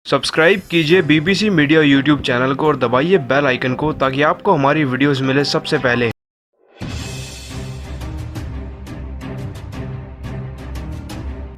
Subscribe कीजिए BBC media YouTube channel को और दबाइए बेल आइकन को ताकि आपको हमारी वीडियोस मिले सबसे पहले।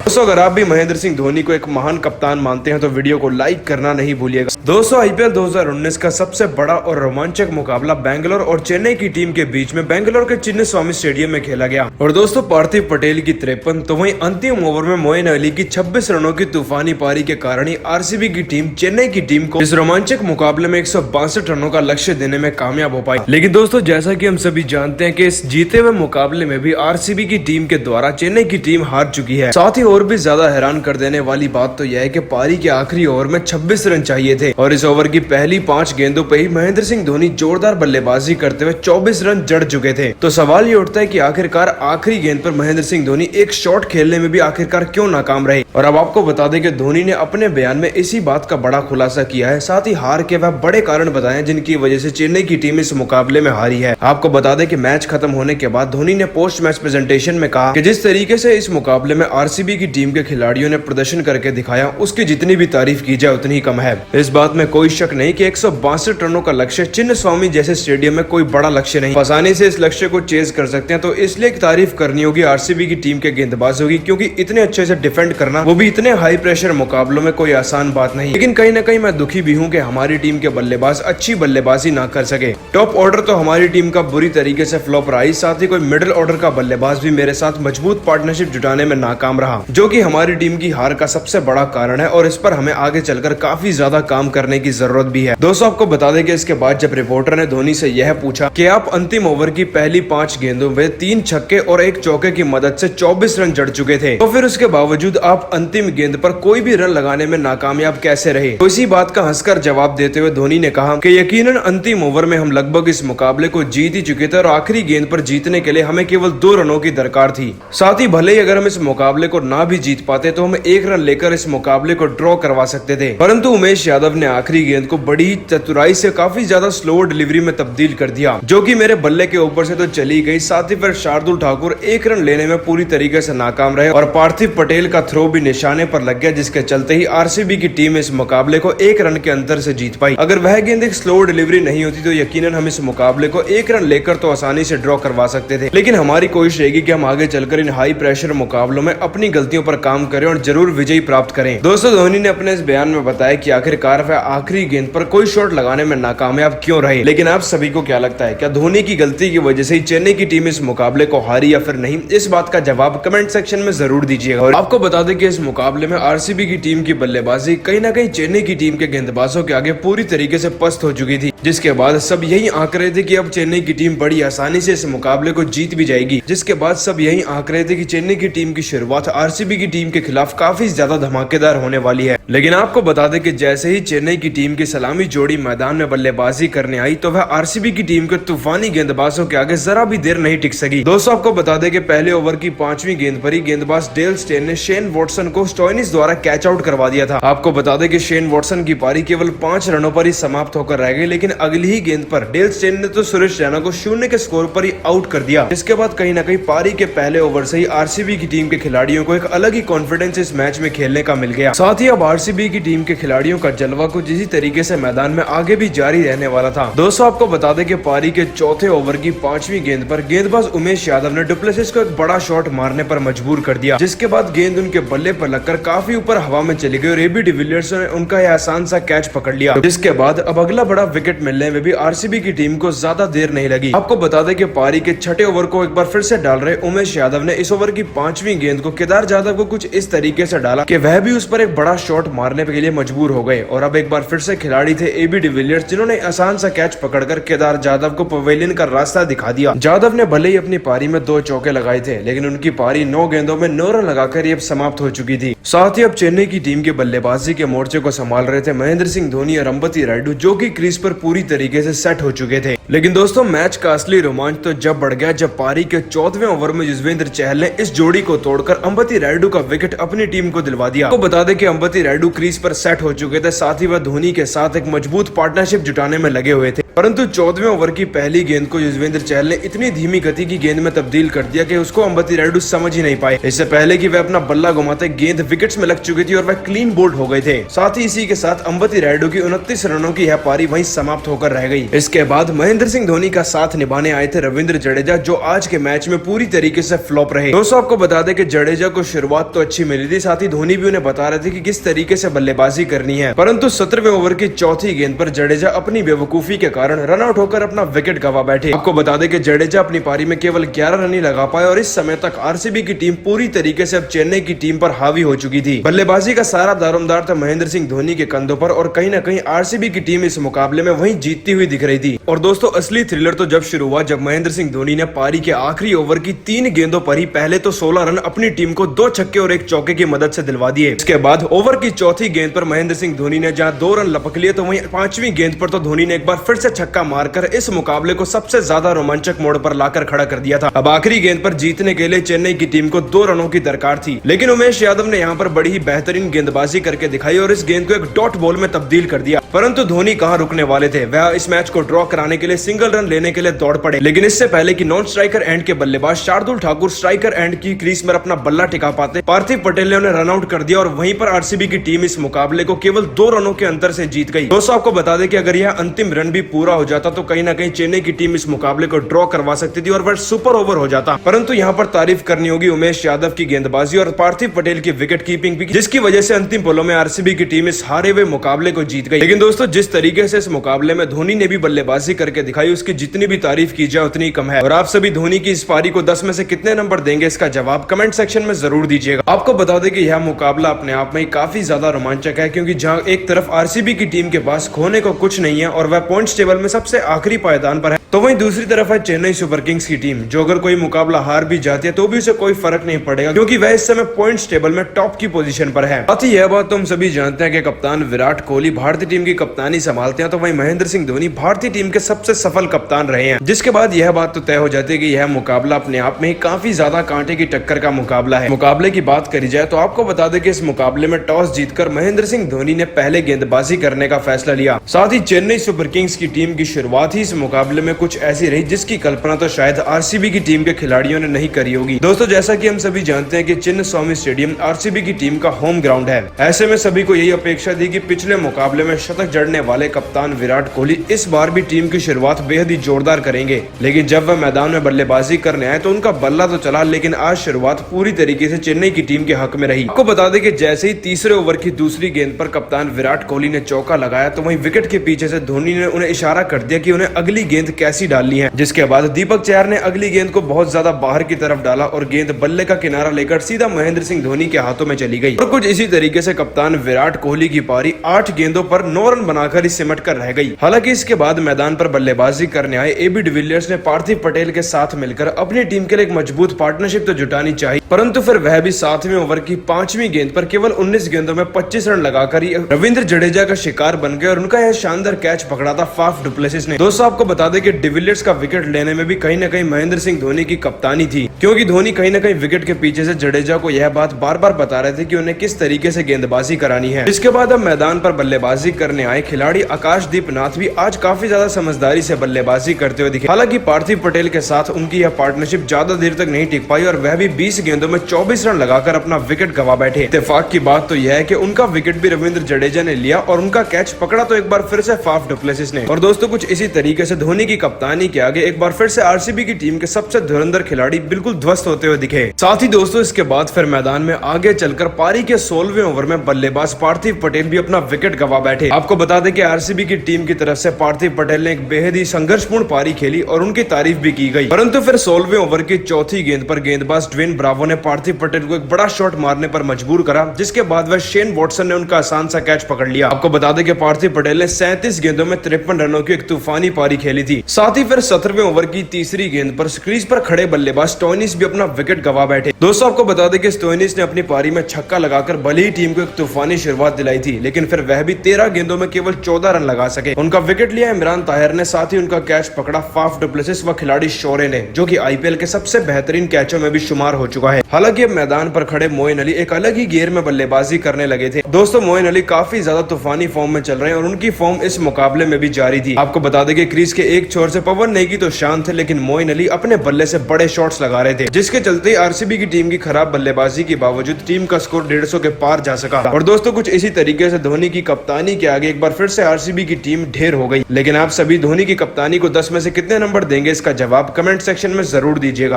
दोस्तों, अगर आप भी महेंद्र सिंह धोनी को एक महान कप्तान मानते हैं तो वीडियो को लाइक करना नहीं भूलिएगा। दोस्तों, आईपीएल 2019 का सबसे बड़ा और रोमांचक मुकाबला बेंगलोर और चेन्नई की टीम के बीच में बेंगलोर के चिन्नस्वामी स्टेडियम में खेला गया। और दोस्तों, पार्थिव पटेल की 53 तो वहीं अंतिम ओवर में मोइन अली की 26 रनों की तूफानी पारी के कारण ही आरसीबी की टीम चेन्नई की टीम को इस रोमांचक मुकाबले में 162 रनों का लक्ष्य देने में कामयाब हो पाई। लेकिन दोस्तों, जैसा कि हम सभी जानते हैं कि इस जीते हुए मुकाबले में भी आरसीबी की टीम के द्वारा चेन्नई की टीम हार चुकी है। साथ ही और भी ज्यादा हैरान कर देने वाली बात तो यह है कि पारी के आखिरी ओवर में 26 रन चाहिए थे और इस ओवर की पहली 5 गेंदों पे ही महेंद्र सिंह धोनी जोरदार बल्लेबाजी करते हुए 24 रन जड़ चुके थे। तो सवाल ये उठता है कि आखिरकार आखिरी गेंद पर महेंद्र सिंह धोनी एक शॉट खेलने में भी आखिरकार क्यों नाकाम रहे। और अब आपको बता दें कि धोनी ने अपने बयान में इसी बात का बड़ा खुलासा किया है। साथ ही हार के वह बड़े कारण बताए जिनकी वजह से चेन्नई की टीम इस मुकाबले में हारी है। आपको बता दें कि मैच खत्म होने के बाद धोनी ने पोस्ट मैच प्रेजेंटेशन में कहा कि जिस तरीके से इस मुकाबले में आरसीबी की टीम के खिलाड़ियों ने प्रदर्शन करके दिखाया, उसकी जितनी भी तारीफ की जाए उतनी कम है। इस बात में कोई शक नहीं कि 162 रनों का लक्ष्य चिन्नस्वामी जैसे स्टेडियम में कोई बड़ा लक्ष्य नहीं, आसानी से इस लक्ष्य को चेज कर सकते हैं। तो इसलिए तारीफ करनी होगी आरसीबी की टीम के गेंदबाजों की, क्योंकि इतने अच्छे से डिफेंड करना, वो भी इतने हाई प्रेशर मुकाबलों में, कोई आसान बात नहीं। लेकिन कहीं ना कहीं मैं दुखी भी हूँ कि हमारी टीम के बल्लेबाज अच्छी बल्लेबाजी ना कर सके। टॉप ऑर्डर तो हमारी टीम का बुरी तरीके से फ्लॉप रहा, साथ ही कोई मिडिल ऑर्डर का बल्लेबाज भी मेरे साथ मजबूत पार्टनरशिप जुटाने में नाकाम रहा, जो कि हमारी टीम की हार का सबसे बड़ा कारण है और इस पर हमें आगे चलकर काफी ज्यादा काम करने की जरूरत भी है। दोस्तों, आपको बता दें कि इसके बाद जब रिपोर्टर ने धोनी से यह पूछा कि आप अंतिम ओवर की पहली 5 गेंदों में 3 छक्के और 1 चौके की मदद से 24 रन जड़ चुके थे, तो फिर उसके बावजूद आप अंतिम गेंद पर कोई भी रन लगाने में नाकामयाब कैसे रहे। तो इसी बात का हंसकर जवाब देते हुए धोनी ने कहा कि यकीनन अंतिम ओवर में हम लगभग इस मुकाबले को जीत ही चुके थे और आखिरी गेंद पर जीतने के लिए हमें केवल 2 रनों की दरकार थी। साथ ही भले ही अगर हम इस मुकाबले को ना भी जीत पाते तो हम 1 रन लेकर इस मुकाबले को ड्रॉ करवा सकते थे, परंतु उमेश यादव ने आखिरी गेंद को बड़ी चतुराई से काफी ज्यादा स्लो डिलीवरी में तब्दील कर दिया, जो कि मेरे बल्ले के ऊपर से तो चली गई। साथ ही फिर शार्दुल ठाकुर 1 रन लेने में पूरी तरीके से नाकाम रहे और पार्थिव पटेल का थ्रो भी निशाने पर लग गया, जिसके चलते ही आरसीबी की टीम इस मुकाबले को 1 रन के अंतर से जीत पाई। अगर वह गेंद एक स्लो डिलीवरी नहीं होती तो यकीनन हम इस मुकाबले को 1 रन लेकर तो आसानी से ड्रॉ करवा सकते थे। लेकिन हमारी कोशिश रहेगी कि हम आगे चलकर इन हाई प्रेशर मुकाबलों में अपनी गलतियों पर काम करें और जरूर विजयी प्राप्त करें। दोस्तों, धोनी ने अपने इस बयान में बताया कि आखिरकार वह आखिरी गेंद पर कोई शॉट लगाने में नाकामयाब क्यों रहे। लेकिन आप सभी को क्या लगता है, क्या धोनी की गलती की वजह से ही चेन्नई की टीम इस मुकाबले को हारी या फिर नहीं? इस बात का जवाब कमेंट सेक्शन में जरूर दीजिएगा। और आपको बता दें कि इस मुकाबले में आरसीबी की टीम की बल्लेबाजी कहीं ना कहीं चेन्नई की टीम के गेंदबाजों के आगे पूरी तरीके से पस्त हो चुकी थी, जिसके बाद सब यही आंक रहे थे कि अब चेन्नई की टीम बड़ी आसानी से इस मुकाबले को जीत भी जाएगी। जिसके बाद सब यही आंक रहे थे कि चेन्नई की टीम की शुरुआत आरसीबी की टीम के खिलाफ काफी ज्यादा धमाकेदार होने वाली है। लेकिन आपको बता दें कि जैसे ही चेन्नई की टीम की सलामी जोड़ी मैदान में बल्लेबाजी करने आई तो वह आरसीबी की टीम के तूफानी गेंदबाजों के आगे जरा भी देर नहीं टिक सकी। दोस्तों, आपको बता दें कि पहले ओवर की 5वीं गेंद पर ही गेंदबाज डेल स्टेन ने शेन वॉटसन को स्टोइनिस द्वारा कैच आउट करवा दिया था। आपको बता दें कि शेन वॉटसन की पारी केवल 5 रनों पर ही समाप्त होकर रह गई, लेकिन अगली ही गेंद पर डेल स्टेन ने तो सुरेश रैना को 0 के स्कोर पर ही आउट कर दिया। इसके बाद कहीं ना कहीं पारी के पहले ओवर से ही आरसीबी की टीम के खिलाड़ियों को एक अलग ही कॉन्फिडेंस इस मैच में खेलने का मिल गया। साथ ही अब आरसीबी की टीम के खिलाड़ियों का जलवा कुछ इसी तरीके से मैदान में आगे भी जारी रहने वाला था। दोस्तों, आपको बता दें कि पारी के चौथे ओवर की 5वीं गेंद पर गेंदबाज उमेश यादव ने डुप्लेसिस को एक बड़ा शॉट मारने पर मजबूर कर दिया, जिसके बाद गेंद उनके बल्ले पर लगकर काफी ऊपर हवा में चली गई और एबी डिविलियर्स ने उनका यह आसान सा कैच पकड़ लिया। जिसके बाद अब अगला बड़ा विकेट मिलने में भी आरसीबी की टीम को ज्यादा देर नहीं लगी। आपको बता दें कि पारी के 6ठे ओवर को एक बार फिर से डाल रहे उमेश यादव ने इस ओवर की 5वीं गेंद को केदार जाधव को कुछ इस तरीके से डाला कि वह भी उस पर एक बड़ा शॉट मारने के लिए मजबूर हो गए। और अब एक बार फिर से खिलाड़ी थे एबी डिविलियर्स, जिन्होंने आसान सा कैच पकड़कर केदार जाधव को पवेलियन का रास्ता दिखा दिया। जाधव ने भले ही अपनी पारी में 2 चौके लगाए थे, लेकिन उनकी पारी 9 गेंदों में 9 रन लगाकर ये समाप्त हो चुकी थी। साथ ही अब चेन्नई की टीम के बल्लेबाजी के मोर्चे को संभाल रहे थे महेंद्र सिंह धोनी और अंबती रायडू, जो कि क्रीज पर पूरी तरीके से सेट हो चुके थे। लेकिन दोस्तों, मैच का असली रोमांच तो जब बढ़ गया जब पारी के 14वें ओवर में युजवेंद्र चहल ने इस जोड़ी को तोड़कर अंबती रायडू का विकेट अपनी टीम को दिलवा दिया। आपको बता दें कि अंबती रायडू क्रीज पर सेट हो चुके थे, साथ ही वह धोनी के साथ एक मजबूत पार्टनरशिप जुटाने में लगे हुए थे। परंतु 14वें ओवर की पहली गेंद को युजवेंद्र चहल ने इतनी धीमी गति की गेंद में तब्दील कर दिया कि उसको अंबती रायडू समझ ही नहीं पाए। इससे पहले कि वे अपना बल्ला घुमाते गेंद विकेट्स में लग चुकी थी और वह क्लीन बोल्ड हो गए थे। साथ ही इसी के साथ अंबती रायडू की 29 रनों की यह पारी वहीं समाप्त होकर रह गई। इसके बाद महेंद्र सिंह धोनी का साथ निभाने आए थे रविंद्र जडेजा, जो आज के मैच में पूरी तरीके से फ्लॉप रहे। दोस्तों आपको बता दें कि जडेजा को शुरुआत तो अच्छी मिली थी, साथ ही धोनी भी उन्हें बता रहे थे कि किस तरीके से बल्लेबाजी करनी है, परंतु 17वें ओवर की चौथी गेंद पर जडेजा अपनी बेवकूफी के कारण रन आउट होकर अपना विकेट गवा बैठे। आपको बता दें कि जडेजा अपनी पारी में केवल 11 रन ही लगा पाए और इस समय तक आरसीबी की टीम पूरी तरीके से अब चेन्नई की टीम पर हावी हो चुकी थी। बल्लेबाजी का सारा दारोमदार था महेंद्र सिंह धोनी के कंधों पर और कहीं न कहीं आरसीबी की टीम इस मुकाबले में वहीं जीतती हुई दिख रही थी। और दोस्तों असली थ्रिलर तो जब शुरू हुआ जब महेंद्र सिंह धोनी ने पारी के आखिरी ओवर की 3 गेंदों पर ही पहले तो 16 रन अपनी टीम को 2 छक्के और 1 चौके की मदद से दिलवा दिए। इसके बाद ओवर की चौथी गेंद पर महेंद्र सिंह धोनी ने जहां 2 रन लपक लिए तो वहीं 5वीं गेंद पर तो धोनी ने एक बार फिर से छक्का मारकर इस मुकाबले को सबसे ज्यादा रोमांचक मोड़ पर लाकर खड़ा कर दिया था। अब आखिरी गेंद पर जीतने के लिए चेन्नई की टीम को 2 रनों की दरकार थी, लेकिन उमेश यादव ने यहां पर बड़ी ही बेहतरीन गेंदबाजी करके दिखाई और इस गेंद को एक डॉट बॉल में तब्दील कर दिया। परंतु धोनी कहां रुकने वाले थे, वह इस मैच को ड्रॉ कराने के लिए सिंगल रन लेने के लिए दौड़ पड़े। लेकिन इससे पहले कि नॉन स्ट्राइकर एंड के बल्लेबाज शार्दुल ठाकुर स्ट्राइकर एंड की क्रीज में अपना बल्ला टिका पाते, पार्थिव पटेल ने उन्हें रन आउट कर दिया और वहीं पर आरसीबी की टीम इस मुकाबले को केवल 2 रनों के अंतर से जीत गई। दोस्तों आपको बता दें कि अगर यह अंतिम रन भी पूरा हो जाता तो कहीं ना कहीं चेन्नई की टीम इस मुकाबले को ड्रॉ करवा सकती थी और वह सुपर ओवर हो जाता। परंतु यहाँ पर तारीफ करनी होगी उमेश यादव की गेंदबाजी और पार्थिव पटेल की विकेट कीपिंग भी, जिसकी वजह से अंतिम पलों में आरसीबी की टीम इस हारे हुए मुकाबले को जीत गई। लेकिन दोस्तों जिस तरीके से इस मुकाबले में धोनी ने भी बल्लेबाजी करके दिखाई, उसकी जितनी भी तारीफ की जाए उतनी कम है। और आप सभी धोनी की इस पारी को 10 में से कितने नंबर देंगे, इसका जवाब कमेंट सेक्शन में जरूर दीजिएगा। आपको बता दें कि यह मुकाबला अपने आप में काफी ज्यादा रोमांचक है, क्योंकि जहां एक तरफ आरसीबी की टीम के पास खोने को कुछ नहीं है और वह पॉइंट्स टेबल में सबसे आखिरी पायदान पर है, तो वहीं दूसरी तरफ है चेन्नई सुपर किंग्स की टीम, जो अगर कोई मुकाबला हार भी जाती है तो भी उसे कोई फर्क नहीं पड़ेगा, क्योंकि वह इस समय पॉइंट्स टेबल में टॉप की पोजीशन पर है। साथ ही यह बात तो हम सभी जानते हैं कि कप्तान विराट कोहली भारतीय टीम की कप्तानी संभालते हैं, तो वहीं महेंद्र सिंह धोनी भारतीय टीम के सबसे सफल कप्तान रहे हैं, जिसके बाद यह बात तो तय हो जाती है कि यह मुकाबला अपने आप में ही काफी ज्यादा कांटे की टक्कर का मुकाबला है। मुकाबले की बात करी जाए तो आपको बता दें कि इस मुकाबले में टॉस जीतकर महेंद्र सिंह धोनी ने पहले गेंदबाजी करने का फैसला लिया। साथ ही चेन्नई सुपर किंग्स की टीम की शुरुआत ही इस मुकाबले में कुछ ऐसी रही जिसकी कल्पना तो शायद आरसीबी की टीम के खिलाड़ियों ने नहीं करी होगी। दोस्तों जैसा कि हम सभी जानते हैं कि चिन्नस्वामी स्टेडियम आरसीबी की टीम का होम ग्राउंड है, ऐसे में सभी को यही अपेक्षा थी कि पिछले मुकाबले में शतक जड़ने वाले कप्तान विराट कोहली इस बार भी टीम की शुरुआत बेहद ही जोरदार करेंगे। लेकिन जब वह मैदान में बल्लेबाजी करने आए तो उनका बल्ला तो चला, लेकिन आज शुरुआत पूरी तरीके से चेन्नई की टीम के हक में रही। आपको बता दें कि जैसे ही तीसरे ओवर की दूसरी गेंद पर कप्तान विराट कोहली ने चौका लगाया तो वहीं विकेट के पीछे से धोनी ने उन्हें इशारा कर दिया कि उन्हें अगली गेंद कैसी डालनी है, जिसके बाद दीपक चहर ने अगली गेंद को बहुत ज्यादा बाहर की तरफ डाला और गेंद बल्ले का किनारा लेकर सीधा महेंद्र सिंह धोनी के हाथों में चली गई। और कुछ इसी तरीके से कप्तान विराट कोहली की पारी 8 गेंदों पर 9 रन बनाकर ही सिमट कर रह गई। हालांकि इसके बाद मैदान पर बल्लेबाजी करने आए एबी डिविलियर्स ने पार्थिव पटेल के साथ मिलकर अपनी टीम के लिए एक मजबूत पार्टनरशिप तो जुटानी चाहिए, परंतु फिर वह भी 7वें ओवर की 5वीं गेंद पर केवल 19 गेंदों में 25 रन लगाकर ही रविंद्र जडेजा का शिकार बन गए और उनका यह शानदार कैच पकड़ा था फाफ डु प्लेसिस ने। दोस्तों आपको बता दें कि डिविलियर्स का विकेट लेने में भी कहीं न कहीं महेंद्र सिंह धोनी की कप्तानी थी, क्योंकि धोनी कहीं न कहीं विकेट के पीछे से जडेजा को यह बात बार बार बता रहे थे कि उन्हें किस तरीके से गेंदबाजी करानी है। इसके बाद अब मैदान पर बल्लेबाजी करने आए खिलाड़ी आकाशदीप नाथ भी आज काफी ज्यादा समझदारी से बल्लेबाजी करते हुए दिखे। हालांकि पार्थिव पटेल के साथ उनकी यह पार्टनरशिप ज्यादा देर तक नहीं टिक पाई और वह भी 20 गेंदों में 24 रन लगाकर अपना विकेट गवा बैठे। इत्तेफाक की बात तो यह है कि उनका विकेट भी रविंद्र जडेजा ने लिया और उनका कैच पकड़ा तो एक बार फिर से फाफ डु प्लेसिस ने। और दोस्तों कुछ इसी तरीके से धोनी की कप्तानी के आगे एक बार फिर से आरसीबी की टीम के सबसे धुरंधर खिलाड़ी बिल्कुल ध्वस्त होते हुए दिखे। साथ ही दोस्तों इसके बाद फिर मैदान में आगे चलकर पारी के 16वें ओवर में बल्लेबाज पार्थिव पटेल भी अपना विकेट गवा बैठे। आपको बता दें कि आरसीबी की टीम की तरफ से पार्थिव पटेल ने एक बेहद ही संघर्षपूर्ण पारी खेली और उनकी तारीफ भी की गई, परंतु फिर 16वें ओवर की चौथी गेंद पर गेंदबाज ड्वेन ब्रावो ने पार्थिव पटेल को एक बड़ा शॉट मारने पर मजबूर करा, जिसके बाद वह शेन वॉटसन ने उनका आसान सा कैच पकड़ लिया। आपको बता दें कि पार्थिव पटेल ने 37 गेंदों में 53 रनों की एक तूफानी पारी खेली थी। साथ ही फिर 17वें ओवर की तीसरी गेंद पर क्रीज पर खड़े बल्लेबाज स्टोइनिस भी अपना विकेट गवा बैठे। दोस्तों आपको बता दें कि स्टोइनिस ने अपनी पारी में छक्का लगाकर भले ही टीम को एक तूफानी शुरुआत दिलाई थी, लेकिन फिर वह भी 13 गेंदों में केवल 14 रन लगा सके। उनका विकेट लिया इमरान ताहिर ने, साथ ही उनका कैच पकड़ा फाफ डु प्लेसिस व खिलाड़ी शोरे ने, जो कि आईपीएल के सबसे बेहतरीन कैचों में भी शुमार हो चुका है। हालांकि अब मैदान पर खड़े मोइन अली एक अलग ही गियर में बल्लेबाजी करने लगे थे। दोस्तों मोइन अली काफी ज्यादा तूफानी फॉर्म में चल रहे हैं और उनकी फॉर्म इस मुकाबले में भी जारी थी। आपको बता दें कि क्रीज के एक छोर से पवन नेगी तो शांत थे, लेकिन मोइन अली अपने बल्ले से बड़े शॉट्स लगा रहे थे, जिसके चलते आरसीबी की टीम की खराब बल्लेबाजी के बावजूद टीम का स्कोर 150 के पार जा सका। और दोस्तों कुछ इसी तरीके से धोनी की कप्तानी के आगे एक बार फिर से आरसीबी की टीम ढेर हो गई। लेकिन आप सभी धोनी की कप्तानी को 10 में से कितने नंबर देंगे, इसका जवाब कमेंट सेक्शन में जरूर दीजिएगा।